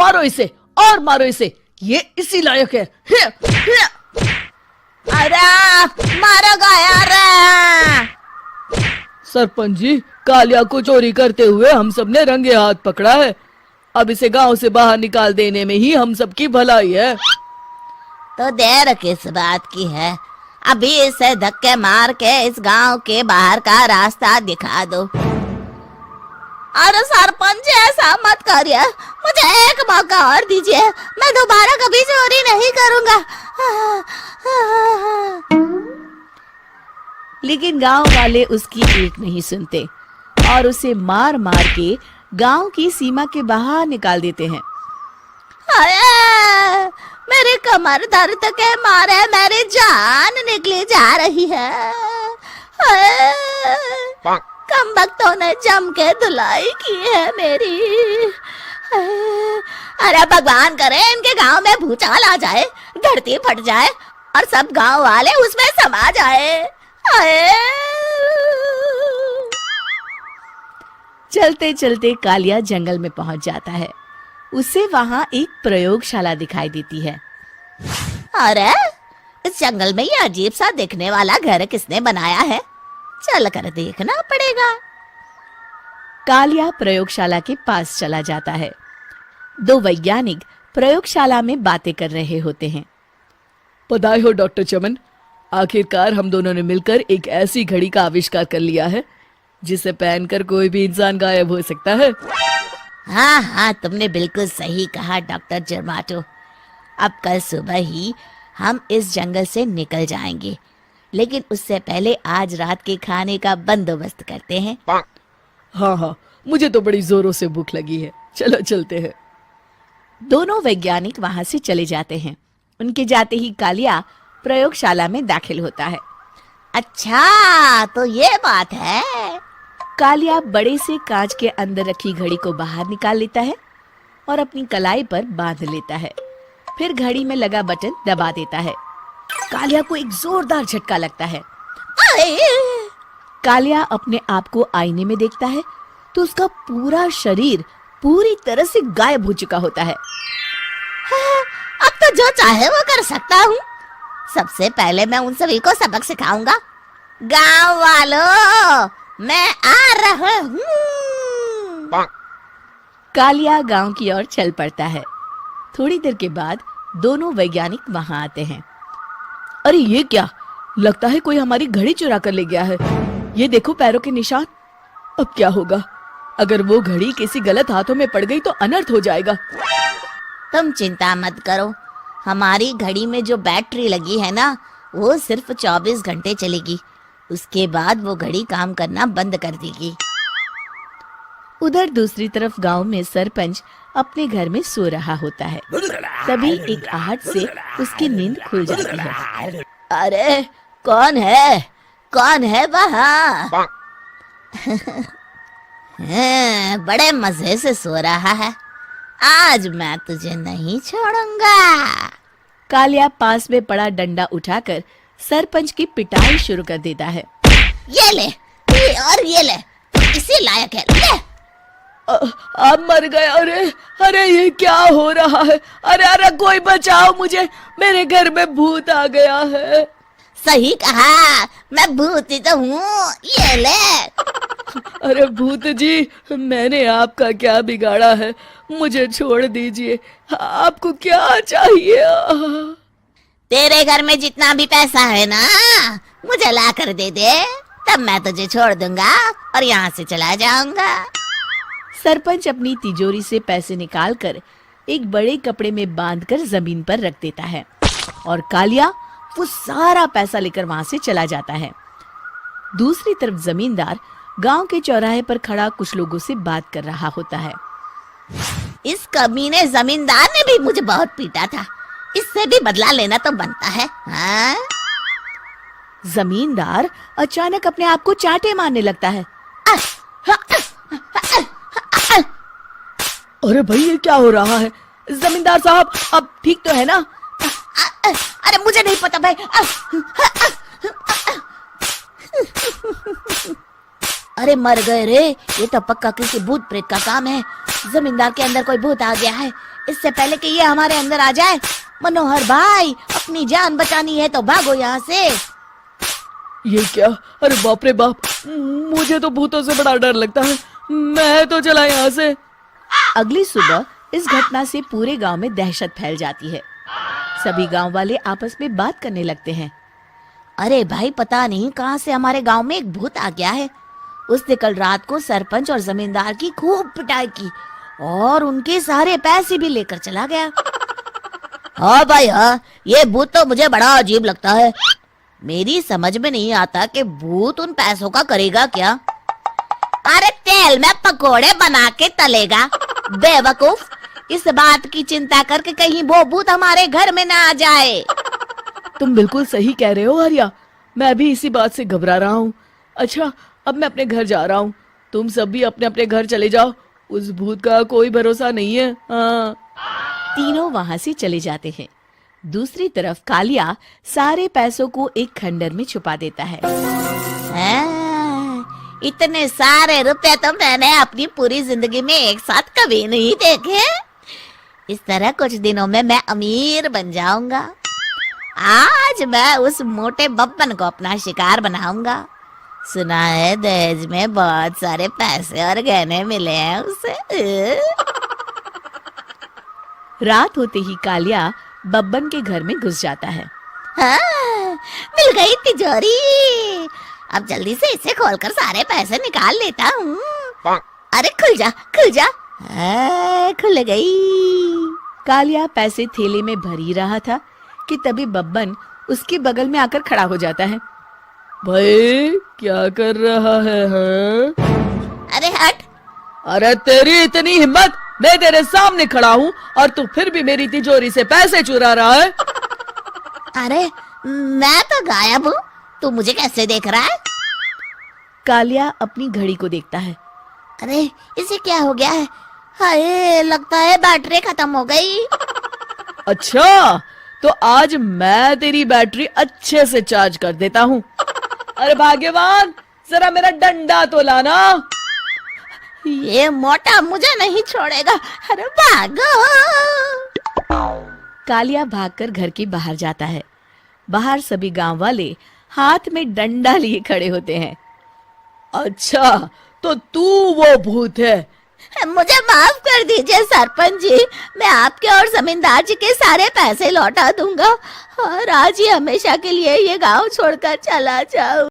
मारो इसे और मारो इसे, ये इसी लायक है। अरे मारो यार। सरपंच जी, कालिया को चोरी करते हुए हम सब ने रंगे हाथ पकड़ा है। अब इसे गांव से बाहर निकाल देने में ही हम सबकी भलाई है। तो देर किस बात की है, अभी इसे धक्के मार के इस गांव के बाहर का रास्ता दिखा दो। अरे सरपंच जी, ऐसा मत करिए, मुझे एक मौका और दीजिए, मैं दोबारा कभी चोरी नहीं करूंगा। लेकिन गांव वाले उसकी एक नहीं सुनते और उसे मार मार के गांव की सीमा के बाहर निकाल देते हैं। मेरी कमर दर्द के मारे मेरी जान निकली जा रही है। कम वक्तों ने जम के धुलाई की है मेरी। अरे भगवान करे इनके गांव में भूचाल आ जाए, धरती फट जाए और सब गांव वाले उसमें समा जाए। चलते चलते कालिया जंगल में पहुंच जाता है। उसे वहां एक प्रयोगशाला दिखाई देती है। अरे इस जंगल में ये अजीब सा दिखने वाला घर किसने बनाया है, चल कर देखना पड़ेगा। कालिया प्रयोगशाला के पास चला जाता है। दो वैज्ञानिक प्रयोगशाला में बातें कर रहे होते हैं। बधाई हो डॉक्टर चमन, आखिरकार हम दोनों ने मिलकर एक ऐसी घड़ी का आविष्कार कर लिया है जिसे पहनकर कोई भी इंसान गायब हो सकता है। हाँ हाँ, तुमने बिल्कुल सही कहा डॉक्टर जर्माटो। अब कल सुबह ही हम इस जंगल से निकल जाएंगे, लेकिन उससे पहले आज रात के खाने का बंदोबस्त करते हैं। हाँ हाँ, मुझे तो बड़ी जोरों से भूख लगी है, चलो चलते हैं। दोनों वैज्ञानिक वहां से चले जाते हैं। उनके जाते ही कालिया प्रयोगशाला में दाखिल होता है। अच्छा तो ये बात है। कालिया बड़े से कांच के अंदर रखी घड़ी को बाहर निकाल लेता है और अपनी कलाई पर बांध लेता है। फिर घड़ी में लगा बटन दबा देता है। कालिया को एक जोरदार झटका लगता है। कालिया अपने आप को आईने में देखता है तो उसका पूरा शरीर पूरी तरह से गायब हो चुका होता है। अब तो जो चाहे वो कर सकता हूँ। सबसे पहले मैं उन सभी को सबक सिखाऊंगा। गांव वालों, मैं आ रहा हूँ। कालिया गांव की ओर चल पड़ता है। थोड़ी देर के बाद दोनों वैज्ञानिक वहां आते हैं। अरे ये क्या, लगता है कोई हमारी घड़ी चुरा कर ले गया है। ये देखो पैरों के निशान। अब क्या होगा, अगर वो घड़ी किसी गलत हाथों में पड़ गई तो अनर्थ हो जाएगा। तुम चिंता मत करो, हमारी घड़ी में जो बैटरी लगी है ना, वो सिर्फ 24 घंटे चलेगी। उसके बाद वो घड़ी काम करना बंद कर देगी। उधर दूसरी तरफ गांव में सरपंच अपने घर में सो रहा होता है। तभी एक आहट से उसकी नींद खुल जाती है। अरे कौन है वहाँ? बड़े मजे से सो रहा है, आज मैं तुझे नहीं छोड़ूंगा। कालिया पास में पड़ा डंडा उठाकर सरपंच की पिटाई शुरू कर देता है। ये ले, ये ले, इसी लायक है, ले। आप मर गए। अरे ये क्या हो रहा है? अरे कोई बचाओ मुझे, मेरे घर में भूत आ गया है। सही कहा, मैं भूत ही तो हूँ, ये ले। अरे भूत जी, मैंने आपका क्या बिगाड़ा है, मुझे छोड़ दीजिए। आपको क्या चाहिए? तेरे घर में जितना भी पैसा है ना, मुझे ला कर दे दे, तब मैं तुझे छोड़ दूंगा और यहाँ से चला जाऊंगा। सरपंच अपनी तिजोरी से पैसे निकालकर एक बड़े कपड़े में बांधकर जमीन पर रख देता है और कालिया वो सारा पैसा लेकर वहां से चला जाता है। दूसरी तरफ जमींदार गांव के चौराहे पर खड़ा कुछ लोगों से बात कर रहा होता है। इस कमीने जमींदार ने भी मुझे बहुत पीटा था, इससे भी बदला लेना तो बनता है। हाँ? जमींदार अचानक अपने आप को चांटे मारने लगता है। अरे भाई ये क्या हो रहा है? जमींदार साहब अब ठीक तो है ना? अरे मुझे नहीं पता भाई। अरे मर गए रे, ये तो पक्का किसी भूत प्रेत का काम है। जमींदार के अंदर कोई भूत आ गया है। इससे पहले कि ये हमारे अंदर आ जाए, मनोहर भाई अपनी जान बचानी है तो भागो यहाँ से। ये क्या? अरे बाप रे बाप, मुझे तो भूतों से बड़ा डर लगता है। मैं तो चला यहाँ से। अगली सुबह इस घटना से पूरे गांव में दहशत फैल जाती है। सभी गांव वाले आपस में बात करने लगते हैं। अरे भाई, पता नहीं कहाँ से हमारे गांव में एक भूत आ गया है। उसने कल रात को सरपंच और जमींदार की खूब पिटाई की और उनके सारे पैसे भी लेकर चला गया। हाँ भाई हाँ, ये भूत तो मुझे बड़ा अजीब लगता है। मेरी समझ में नहीं आता कि भूत उन पैसों का करेगा क्या। अरे तेल में पकोड़े बना के तलेगा बेवकूफ। इस बात की चिंता करके कहीं वो भूत हमारे घर में ना आ जाए। तुम बिल्कुल सही कह रहे हो आर्या, मैं भी इसी बात से घबरा रहा हूँ। अच्छा, अब मैं अपने घर जा रहा हूँ। तुम सब भी अपने अपने घर चले जाओ, उस भूत का कोई भरोसा नहीं है। हाँ। तीनों वहां से चले जाते हैं। दूसरी तरफ कालिया सारे पैसों को एक खंडर में छुपा देता है। इतने सारे रुपए तो मैंने अपनी पूरी जिंदगी में एक साथ कभी नहीं देखे। इस तरह कुछ दिनों में मैं अमीर बन जाऊंगा। आज मैं उस मोटे बब्बन को अपना शिकार बनाऊंगा। सुना है दहेज में बहुत सारे पैसे और गहने मिले हैं उसे। रात होते ही कालिया बब्बन के घर में घुस जाता है। हाँ, मिल गई तिजोरी। अब जल्दी से इसे खोलकर सारे पैसे निकाल लेता हूँ। अरे खुल जा खुल जा। खुल गई। कालिया पैसे थैले में भर ही रहा था कि तभी बब्बन उसके बगल में आकर खड़ा हो जाता है। भाई क्या कर रहा है? हाँ? अरे हट। अरे तेरी इतनी हिम्मत, मैं तेरे सामने खड़ा हूँ और तू फिर भी मेरी तिजोरी से पैसे चुरा रहा है। अरे मैं तो गायब हूँ, तू मुझे कैसे देख रहा है? कालिया अपनी घड़ी को देखता है। अरे इसे क्या हो गया है? हाय, लगता है बैटरी खत्म हो गई। अच्छा, तो आज मैं तेरी बैटरी अच्छे से चार्ज कर देता हूँ। अरे भाग्यवान, जरा मेरा डंडा तो लाना। ये मोटा मुझे नहीं छोड़ेगा। अरे भागो। कालिया भागकर घर के बाहर जाता है। बाहर सभी गांव वाले हाथ में डंडा लिए खड़े होते हैं। अच्छा, तो तू वो भूत है? मुझे माफ कर दीजिए सरपंच जी, मैं आपके और जमींदार जी के सारे पैसे लौटा दूंगा और आज ही हमेशा के लिए ये गांव छोड़कर चला जाऊं।